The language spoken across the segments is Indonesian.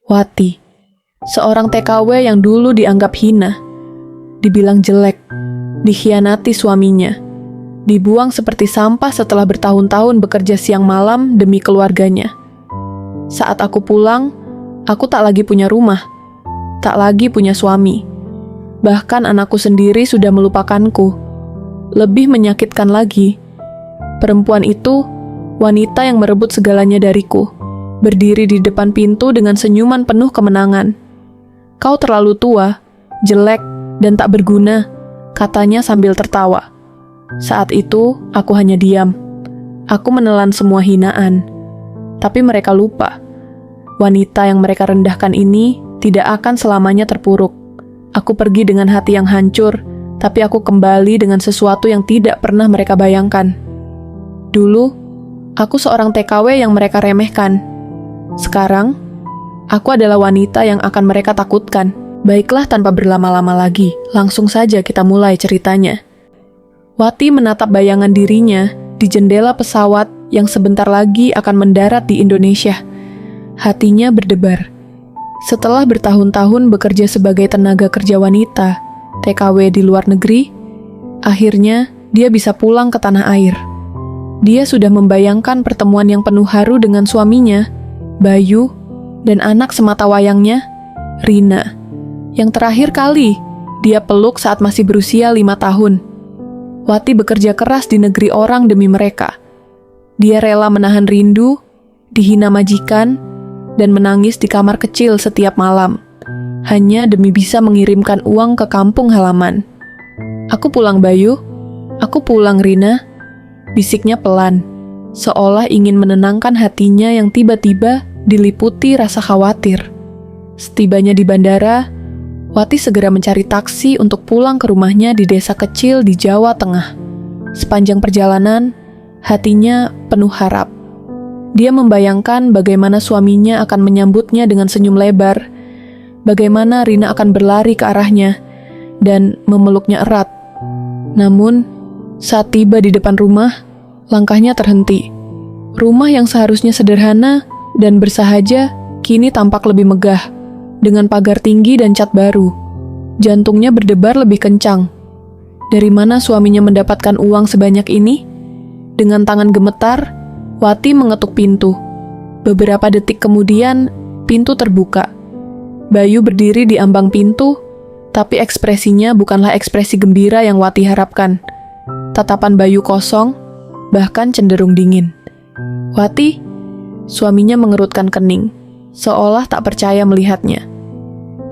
Wati, seorang TKW yang dulu dianggap hina, dibilang jelek, dikhianati suaminya, dibuang seperti sampah setelah bertahun-tahun bekerja siang malam demi keluarganya. Saat aku pulang, aku tak lagi punya rumah, tak lagi punya suami. Bahkan anakku sendiri sudah melupakanku. Lebih menyakitkan lagi, perempuan itu wanita yang merebut segalanya dariku, berdiri di depan pintu dengan senyuman penuh kemenangan. "Kau terlalu tua, jelek, dan tak berguna," katanya sambil tertawa. Saat itu, aku hanya diam. Aku menelan semua hinaan. Tapi mereka lupa. Wanita yang mereka rendahkan ini tidak akan selamanya terpuruk. Aku pergi dengan hati yang hancur, tapi aku kembali dengan sesuatu yang tidak pernah mereka bayangkan. Dulu, aku seorang TKW yang mereka remehkan. Sekarang, aku adalah wanita yang akan mereka takutkan. Baiklah, tanpa berlama-lama lagi, langsung saja kita mulai ceritanya. Wati menatap bayangan dirinya di jendela pesawat yang sebentar lagi akan mendarat di Indonesia. Hatinya berdebar. Setelah bertahun-tahun bekerja sebagai tenaga kerja wanita, TKW di luar negeri, akhirnya dia bisa pulang ke tanah air. Dia sudah membayangkan pertemuan yang penuh haru dengan suaminya, Bayu, dan anak semata wayangnya, Rina, yang terakhir kali dia peluk saat masih berusia 5 tahun. Wati bekerja keras di negeri orang demi mereka. Dia rela menahan rindu, dihina majikan, dan menangis di kamar kecil setiap malam, hanya demi bisa mengirimkan uang ke kampung halaman. "Aku pulang, Bayu. Aku pulang, Rina," bisiknya pelan, seolah ingin menenangkan hatinya yang tiba-tiba diliputi rasa khawatir. Setibanya di bandara, Wati segera mencari taksi untuk pulang ke rumahnya di desa kecil di Jawa Tengah. Sepanjang perjalanan, hatinya penuh harap. Dia membayangkan bagaimana suaminya akan menyambutnya dengan senyum lebar, bagaimana Rina akan berlari ke arahnya dan memeluknya erat. Namun, saat tiba di depan rumah, langkahnya terhenti. Rumah yang seharusnya sederhana dan bersahaja kini tampak lebih megah, dengan pagar tinggi dan cat baru. Jantungnya berdebar lebih kencang. Dari mana suaminya mendapatkan uang sebanyak ini? Dengan tangan gemetar, Wati mengetuk pintu. Beberapa detik kemudian, pintu terbuka. Bayu berdiri di ambang pintu, tapi ekspresinya bukanlah ekspresi gembira yang Wati harapkan. Tatapan Bayu kosong, bahkan cenderung dingin. "Wati," suaminya mengerutkan kening, seolah tak percaya melihatnya.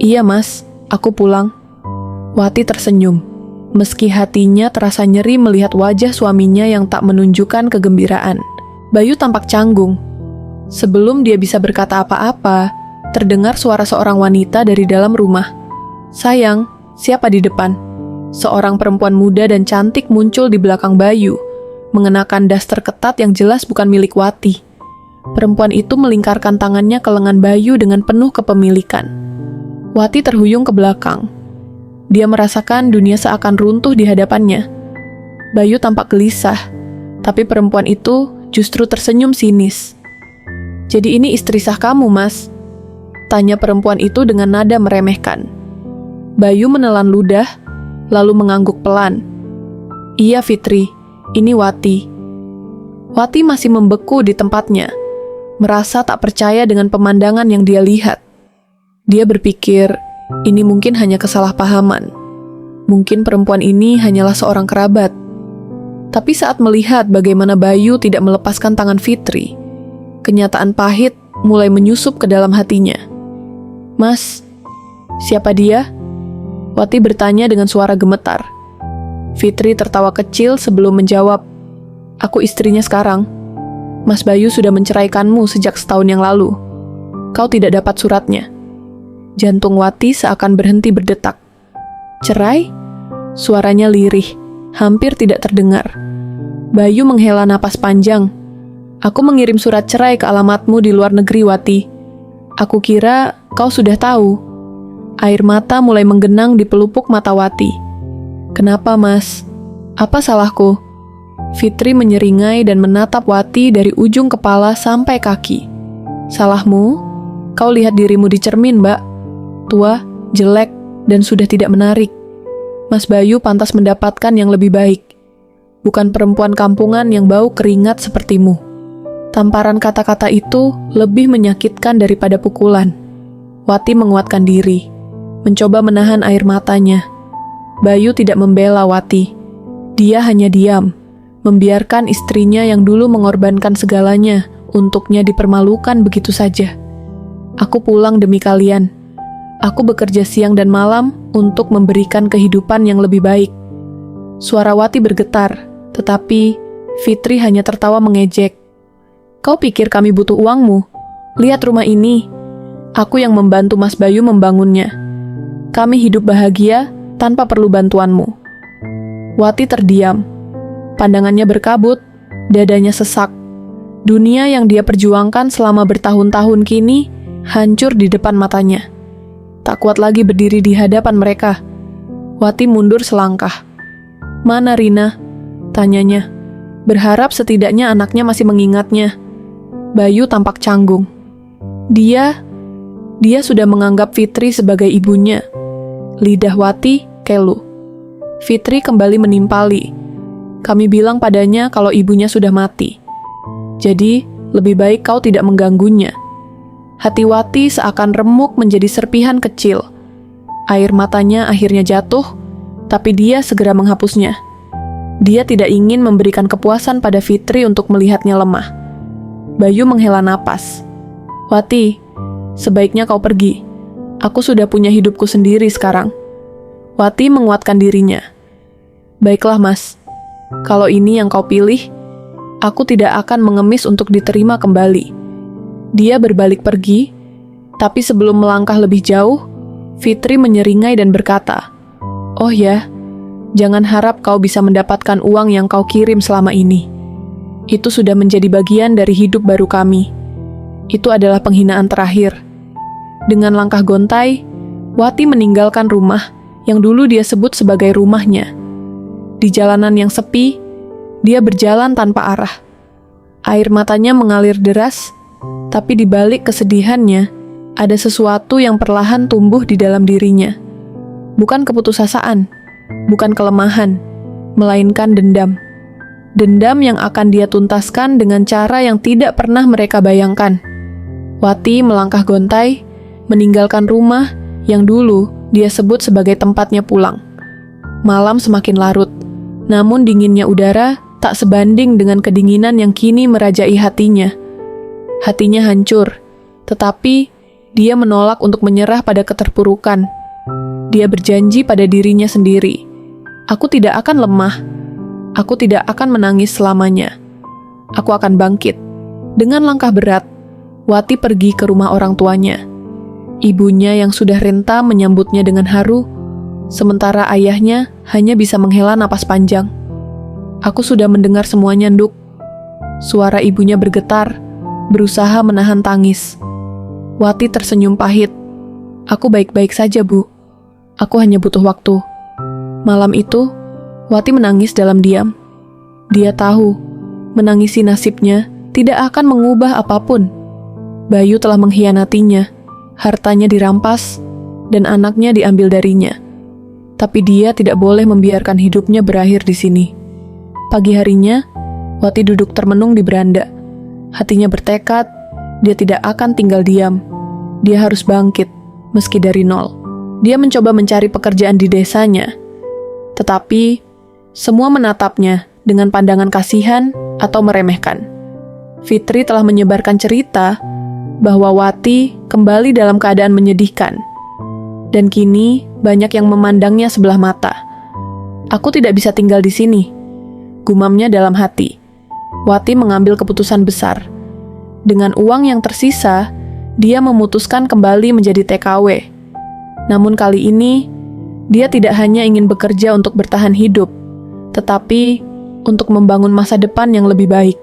"Iya, Mas, aku pulang." Wati tersenyum, meski hatinya terasa nyeri melihat wajah suaminya yang tak menunjukkan kegembiraan. Bayu tampak canggung. Sebelum dia bisa berkata apa-apa, terdengar suara seorang wanita dari dalam rumah. "Sayang, siapa di depan?" Seorang perempuan muda dan cantik muncul di belakang Bayu, mengenakan daster ketat yang jelas bukan milik Wati. Perempuan itu melingkarkan tangannya ke lengan Bayu dengan penuh kepemilikan. Wati terhuyung ke belakang. Dia merasakan dunia seakan runtuh di hadapannya. Bayu tampak gelisah, tapi perempuan itu justru tersenyum sinis. "Jadi ini istri sah kamu, Mas?" tanya perempuan itu dengan nada meremehkan. Bayu menelan ludah, lalu mengangguk pelan. "Iya, Fitri, ini Wati." Wati masih membeku di tempatnya, merasa tak percaya dengan pemandangan yang dia lihat. Dia berpikir, ini mungkin hanya kesalahpahaman. Mungkin perempuan ini hanyalah seorang kerabat. Tapi saat melihat bagaimana Bayu tidak melepaskan tangan Fitri, kenyataan pahit mulai menyusup ke dalam hatinya. "Mas, siapa dia?" Wati bertanya dengan suara gemetar. Fitri tertawa kecil sebelum menjawab, "Aku istrinya sekarang. Mas Bayu sudah menceraikanmu sejak setahun yang lalu. Kau tidak dapat suratnya." Jantung Wati seakan berhenti berdetak. "Cerai?" Suaranya lirih, hampir tidak terdengar. Bayu menghela napas panjang. "Aku mengirim surat cerai ke alamatmu di luar negeri, Wati. Aku kira kau sudah tahu." Air mata mulai menggenang di pelupuk mata Wati. "Kenapa, Mas? Apa salahku?" Fitri menyeringai dan menatap Wati dari ujung kepala sampai kaki. "Salahmu? Kau lihat dirimu di cermin, Mbak. Tua, jelek, dan sudah tidak menarik. Mas Bayu pantas mendapatkan yang lebih baik. Bukan perempuan kampungan yang bau keringat sepertimu. Tamparan kata-kata itu lebih menyakitkan daripada pukulan. Wati menguatkan diri, mencoba menahan air matanya. Bayu tidak membela Wati. Dia hanya diam, membiarkan istrinya yang dulu mengorbankan segalanya untuknya dipermalukan begitu saja. Aku pulang demi kalian. Aku bekerja siang dan malam untuk memberikan kehidupan yang lebih baik. Suara Wati bergetar, tetapi Fitri hanya tertawa mengejek. Kau pikir kami butuh uangmu? Lihat rumah ini. Aku yang membantu Mas Bayu membangunnya. Kami hidup bahagia tanpa perlu bantuanmu. Wati terdiam. Pandangannya berkabut, dadanya sesak. Dunia yang dia perjuangkan selama bertahun-tahun kini hancur di depan matanya. Tak kuat lagi berdiri di hadapan mereka. Wati mundur selangkah. Mana Rina? Tanyanya. Berharap setidaknya anaknya masih mengingatnya. Bayu tampak canggung. Dia sudah menganggap Fitri sebagai ibunya. Lidah Wati kelu. Fitri kembali menimpali. Kami bilang padanya kalau ibunya sudah mati. Jadi, lebih baik kau tidak mengganggunya. Hati Wati seakan remuk menjadi serpihan kecil. Air matanya akhirnya jatuh, tapi dia segera menghapusnya. Dia tidak ingin memberikan kepuasan pada Fitri untuk melihatnya lemah. Bayu menghela napas. Wati, sebaiknya kau pergi. Aku sudah punya hidupku sendiri sekarang. Wati menguatkan dirinya. Baiklah mas, kalau ini yang kau pilih, aku tidak akan mengemis untuk diterima kembali. Dia berbalik pergi, tapi sebelum melangkah lebih jauh, Fitri menyeringai dan berkata, "Oh ya, jangan harap kau bisa mendapatkan uang yang kau kirim selama ini. Itu sudah menjadi bagian dari hidup baru kami. Itu adalah penghinaan terakhir." Dengan langkah gontai, Wati meninggalkan rumah yang dulu dia sebut sebagai rumahnya. Di jalanan yang sepi, dia berjalan tanpa arah. Air matanya mengalir deras, tapi di balik kesedihannya, ada sesuatu yang perlahan tumbuh di dalam dirinya. Bukan keputusasaan, bukan kelemahan, melainkan dendam. Dendam yang akan dia tuntaskan dengan cara yang tidak pernah mereka bayangkan. Wati melangkah gontai, meninggalkan rumah yang dulu dia sebut sebagai tempatnya pulang. Malam semakin larut, namun dinginnya udara tak sebanding dengan kedinginan yang kini merajai hatinya. Hatinya hancur, tetapi dia menolak untuk menyerah pada keterpurukan. Dia berjanji pada dirinya sendiri, "Aku tidak akan lemah. Aku tidak akan menangis selamanya. Aku akan bangkit." Dengan langkah berat, Wati pergi ke rumah orang tuanya. Ibunya yang sudah renta menyambutnya dengan haru, sementara ayahnya hanya bisa menghela napas panjang. "Aku sudah mendengar semuanya, Nduk." Suara ibunya bergetar, berusaha menahan tangis. Wati tersenyum pahit. "Aku baik-baik saja, Bu. Aku hanya butuh waktu." Malam itu, Wati menangis dalam diam. Dia tahu, menangisi nasibnya tidak akan mengubah apapun. Bayu telah mengkhianatinya, hartanya dirampas, dan anaknya diambil darinya. Tapi dia tidak boleh membiarkan hidupnya berakhir di sini. Pagi harinya, Wati duduk termenung di beranda. Hatinya bertekad, dia tidak akan tinggal diam. Dia harus bangkit, meski dari nol. Dia mencoba mencari pekerjaan di desanya, tetapi semua menatapnya dengan pandangan kasihan atau meremehkan. Fitri telah menyebarkan cerita bahwa Wati kembali dalam keadaan menyedihkan, dan kini banyak yang memandangnya sebelah mata. "Aku tidak bisa tinggal di sini," gumamnya dalam hati. Wati mengambil keputusan besar. Dengan uang yang tersisa, dia memutuskan kembali menjadi TKW. Namun kali ini, dia tidak hanya ingin bekerja untuk bertahan hidup, tetapi untuk membangun masa depan yang lebih baik.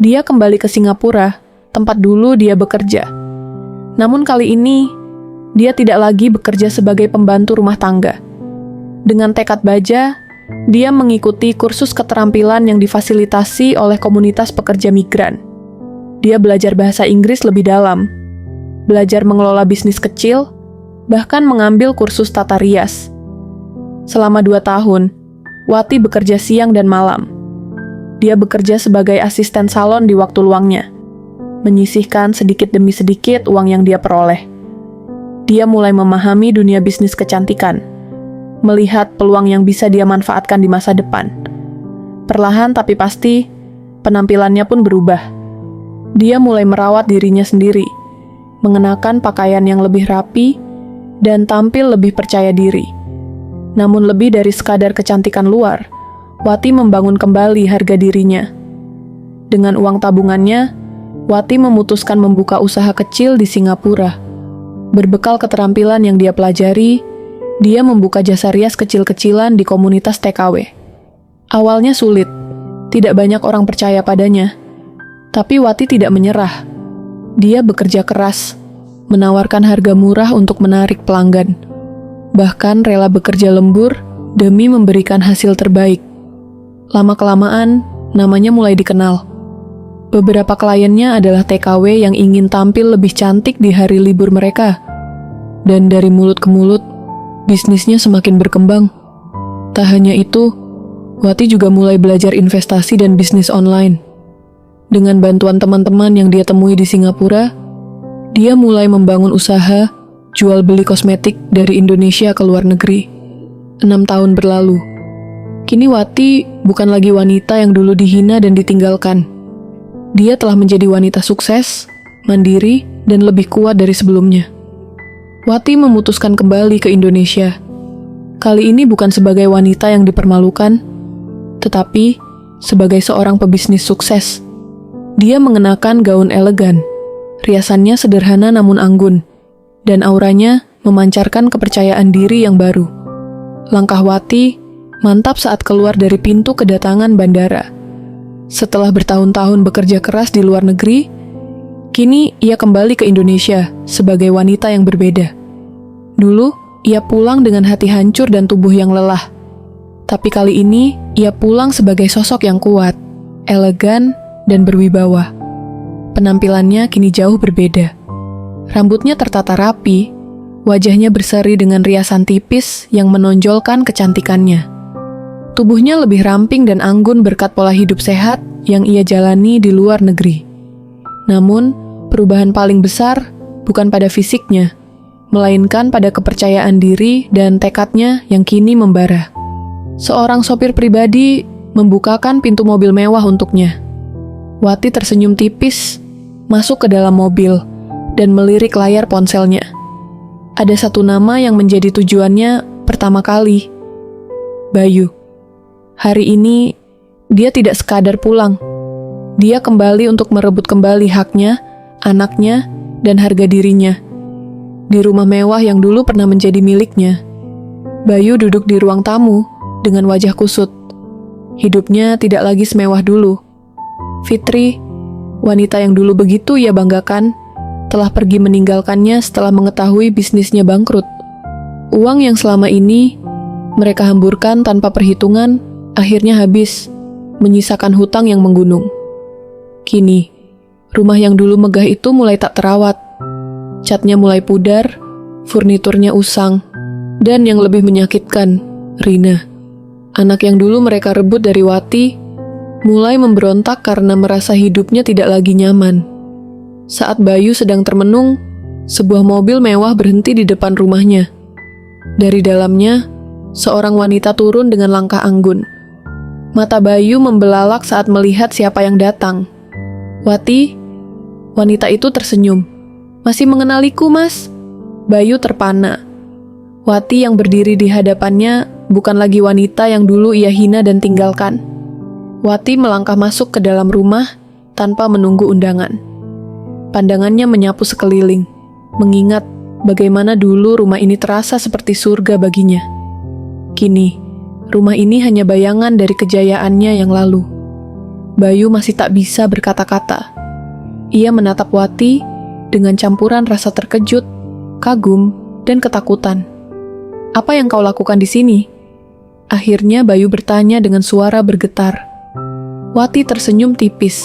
Dia kembali ke Singapura, tempat dulu dia bekerja. Namun kali ini, dia tidak lagi bekerja sebagai pembantu rumah tangga. Dengan tekad baja, dia mengikuti kursus keterampilan yang difasilitasi oleh komunitas pekerja migran. Dia belajar bahasa Inggris lebih dalam. belajar mengelola bisnis kecil, bahkan mengambil kursus tata rias. Selama 2 tahun, Wati bekerja siang dan malam. Dia bekerja sebagai asisten salon di waktu luangnya, menyisihkan sedikit demi sedikit uang yang dia peroleh. Dia mulai memahami dunia bisnis kecantikan, melihat peluang yang bisa dia manfaatkan di masa depan. Perlahan tapi pasti, penampilannya pun berubah. Dia mulai merawat dirinya sendiri, mengenakan pakaian yang lebih rapi, dan tampil lebih percaya diri. Namun lebih dari sekadar kecantikan luar, Wati membangun kembali harga dirinya. Dengan uang tabungannya, Wati memutuskan membuka usaha kecil di Singapura. Berbekal keterampilan yang dia pelajari, dia membuka jasa rias kecil-kecilan di komunitas TKW. Awalnya sulit, tidak banyak orang percaya padanya. Tapi Wati tidak menyerah. Dia bekerja keras, menawarkan harga murah untuk menarik pelanggan. Bahkan rela bekerja lembur demi memberikan hasil terbaik. Lama-kelamaan, namanya mulai dikenal. Beberapa kliennya adalah TKW yang ingin tampil lebih cantik di hari libur mereka. Dan dari mulut ke mulut, bisnisnya semakin berkembang. Tak hanya itu, Wati juga mulai belajar investasi dan bisnis online. Dengan bantuan teman-teman yang dia temui di Singapura, dia mulai membangun usaha jual beli kosmetik dari Indonesia ke luar negeri. 6 tahun berlalu. Kini Wati bukan lagi wanita yang dulu dihina dan ditinggalkan. Dia telah menjadi wanita sukses, mandiri, dan lebih kuat dari sebelumnya. Wati memutuskan kembali ke Indonesia. Kali ini bukan sebagai wanita yang dipermalukan, tetapi sebagai seorang pebisnis sukses. Dia mengenakan gaun elegan, riasannya sederhana namun anggun, dan auranya memancarkan kepercayaan diri yang baru. Langkah Wati mantap saat keluar dari pintu kedatangan bandara. Setelah bertahun-tahun bekerja keras di luar negeri, kini ia kembali ke Indonesia sebagai wanita yang berbeda. Dulu, ia pulang dengan hati hancur dan tubuh yang lelah. Tapi kali ini, ia pulang sebagai sosok yang kuat, elegan, dan berwibawa. Penampilannya kini jauh berbeda. Rambutnya tertata rapi, wajahnya berseri dengan riasan tipis yang menonjolkan kecantikannya. Tubuhnya lebih ramping dan anggun berkat pola hidup sehat yang ia jalani di luar negeri. Namun, perubahan paling besar bukan pada fisiknya, melainkan pada kepercayaan diri dan tekadnya yang kini membara. Seorang sopir pribadi membukakan pintu mobil mewah untuknya. Wati tersenyum tipis, masuk ke dalam mobil, dan melirik layar ponselnya. Ada satu nama yang menjadi tujuannya pertama kali. Bayu. Hari ini, dia tidak sekadar pulang. Dia kembali untuk merebut kembali haknya, anaknya, dan harga dirinya. Di rumah mewah yang dulu pernah menjadi miliknya, Bayu duduk di ruang tamu dengan wajah kusut. Hidupnya tidak lagi semewah dulu. Fitri, wanita yang dulu begitu ia banggakan, telah pergi meninggalkannya setelah mengetahui bisnisnya bangkrut. Uang yang selama ini mereka hamburkan tanpa perhitungan akhirnya habis, menyisakan hutang yang menggunung. Kini, rumah yang dulu megah itu mulai tak terawat. Catnya mulai pudar, furniturnya usang, dan yang lebih menyakitkan, Rina. Anak yang dulu mereka rebut dari Wati, mulai memberontak karena merasa hidupnya tidak lagi nyaman. Saat Bayu sedang termenung, sebuah mobil mewah berhenti di depan rumahnya. Dari dalamnya, seorang wanita turun dengan langkah anggun. Mata Bayu membelalak saat melihat siapa yang datang. Wati, wanita itu tersenyum. Masih mengenaliku, Mas? Bayu terpana. Wati yang berdiri di hadapannya bukan lagi wanita yang dulu ia hina dan tinggalkan. Wati melangkah masuk ke dalam rumah tanpa menunggu undangan. Pandangannya menyapu sekeliling, mengingat bagaimana dulu rumah ini terasa seperti surga baginya. Kini, rumah ini hanya bayangan dari kejayaannya yang lalu. Bayu masih tak bisa berkata-kata. Ia menatap Wati dengan campuran rasa terkejut, kagum, dan ketakutan. "Apa yang kau lakukan di sini?" Akhirnya Bayu bertanya dengan suara bergetar. Wati tersenyum tipis.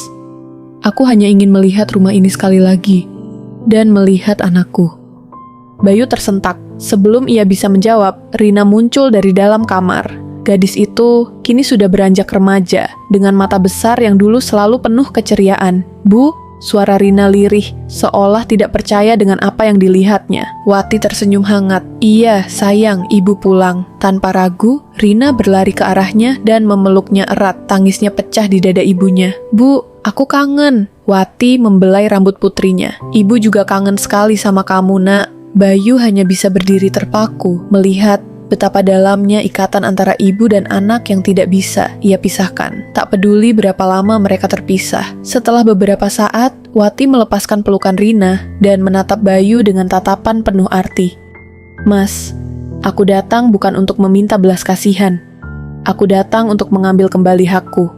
"Aku hanya ingin melihat rumah ini sekali lagi." dan melihat anakku. Bayu tersentak. Sebelum ia bisa menjawab, Rina muncul dari dalam kamar. Gadis itu kini sudah beranjak remaja, dengan mata besar yang dulu selalu penuh keceriaan. "Bu," suara Rina lirih, seolah tidak percaya dengan apa yang dilihatnya. Wati tersenyum hangat. "Iya, sayang, ibu pulang." Tanpa ragu, Rina berlari ke arahnya dan memeluknya erat. Tangisnya pecah di dada ibunya. "Bu, aku kangen." Wati membelai rambut putrinya. "Ibu juga kangen sekali sama kamu, nak." Bayu hanya bisa berdiri terpaku, melihat betapa dalamnya ikatan antara ibu dan anak yang tidak bisa ia pisahkan. Tak peduli berapa lama mereka terpisah. Setelah beberapa saat, Wati melepaskan pelukan Rina dan menatap Bayu dengan tatapan penuh arti. "Mas, aku datang bukan untuk meminta belas kasihan. Aku datang untuk mengambil kembali hakku."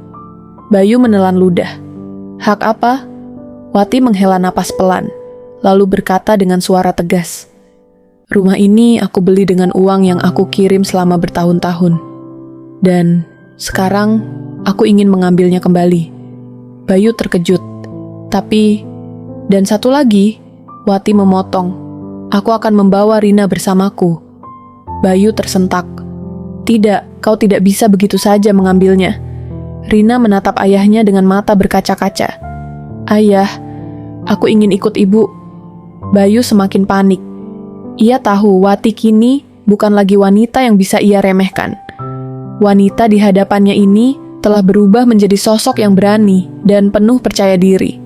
Bayu menelan ludah. "Hak apa?" Wati menghela napas pelan, lalu berkata dengan suara tegas, "Rumah ini aku beli dengan uang yang aku kirim selama bertahun-tahun. Dan sekarang aku ingin mengambilnya kembali." Bayu terkejut. "Tapi, dan satu lagi," Wati memotong, "aku akan membawa Rina bersamaku." Bayu tersentak. "Tidak, kau tidak bisa begitu saja mengambilnya." Rina menatap ayahnya dengan mata berkaca-kaca. "Ayah, aku ingin ikut ibu." Bayu semakin panik. Ia tahu Wati kini bukan lagi wanita yang bisa ia remehkan. Wanita di hadapannya ini telah berubah menjadi sosok yang berani dan penuh percaya diri.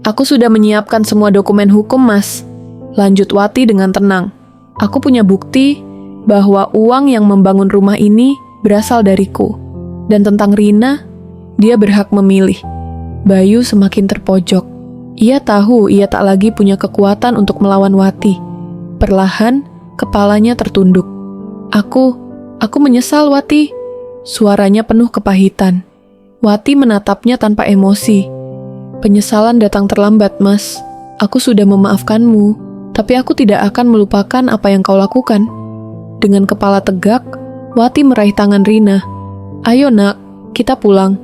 "Aku sudah menyiapkan semua dokumen hukum, Mas," lanjut Wati dengan tenang. "Aku punya bukti bahwa uang yang membangun rumah ini berasal dariku. Dan tentang Rina, dia berhak memilih." Bayu semakin terpojok. Ia tahu ia tak lagi punya kekuatan untuk melawan Wati. Perlahan, kepalanya tertunduk. Aku menyesal, Wati." Suaranya penuh kepahitan. Wati menatapnya tanpa emosi. "Penyesalan datang terlambat, Mas. Aku sudah memaafkanmu, tapi aku tidak akan melupakan apa yang kau lakukan." Dengan kepala tegak, Wati meraih tangan Rina. "Ayo nak, kita pulang."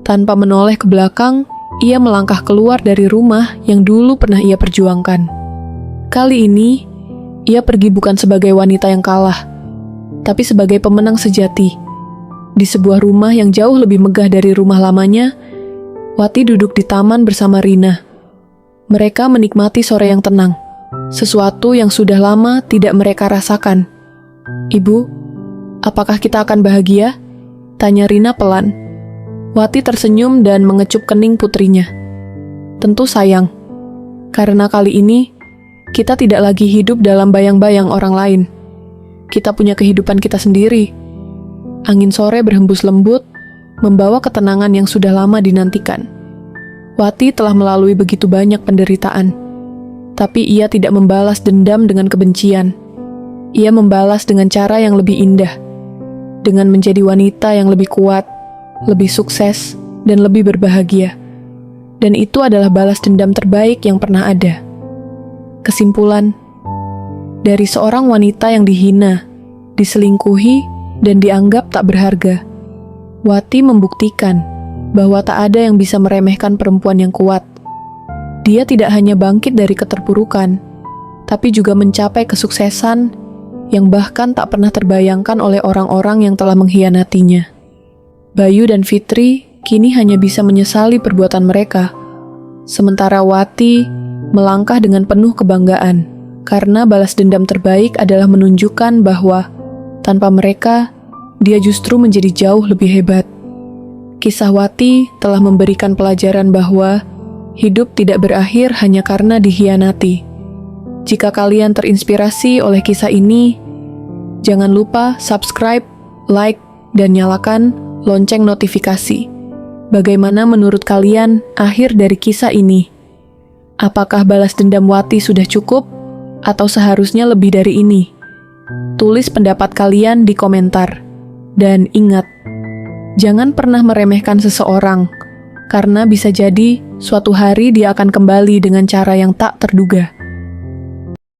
Tanpa menoleh ke belakang, ia melangkah keluar dari rumah yang dulu pernah ia perjuangkan. Kali ini, ia pergi bukan sebagai wanita yang kalah, tapi sebagai pemenang sejati. Di sebuah rumah yang jauh lebih megah dari rumah lamanya, Wati duduk di taman bersama Rina. Mereka menikmati sore yang tenang, sesuatu yang sudah lama tidak mereka rasakan. "Ibu, apakah kita akan bahagia?" tanya Rina pelan. Wati tersenyum dan mengecup kening putrinya. "Tentu sayang, karena kali ini kita tidak lagi hidup dalam bayang-bayang orang lain. Kita punya kehidupan kita sendiri." Angin sore berhembus lembut, membawa ketenangan yang sudah lama dinantikan. Wati telah melalui begitu banyak penderitaan, tapi ia tidak membalas dendam dengan kebencian. Ia membalas dengan cara yang lebih indah, dengan menjadi wanita yang lebih kuat, lebih sukses, dan lebih berbahagia. Dan itu adalah balas dendam terbaik yang pernah ada. Kesimpulan, dari seorang wanita yang dihina, diselingkuhi, dan dianggap tak berharga, Wati membuktikan bahwa tak ada yang bisa meremehkan perempuan yang kuat. Dia tidak hanya bangkit dari keterpurukan, tapi juga mencapai kesuksesan yang bahkan tak pernah terbayangkan oleh orang-orang yang telah mengkhianatinya. Bayu dan Fitri kini hanya bisa menyesali perbuatan mereka, sementara Wati melangkah dengan penuh kebanggaan, karena balas dendam terbaik adalah menunjukkan bahwa tanpa mereka, dia justru menjadi jauh lebih hebat. Kisah Wati telah memberikan pelajaran bahwa hidup tidak berakhir hanya karena dikhianati. Jika kalian terinspirasi oleh kisah ini, jangan lupa subscribe, like, dan nyalakan lonceng notifikasi. Bagaimana menurut kalian akhir dari kisah ini? Apakah balas dendam Wati sudah cukup? Atau seharusnya lebih dari ini? Tulis pendapat kalian di komentar. Dan ingat, jangan pernah meremehkan seseorang, karena bisa jadi suatu hari dia akan kembali dengan cara yang tak terduga.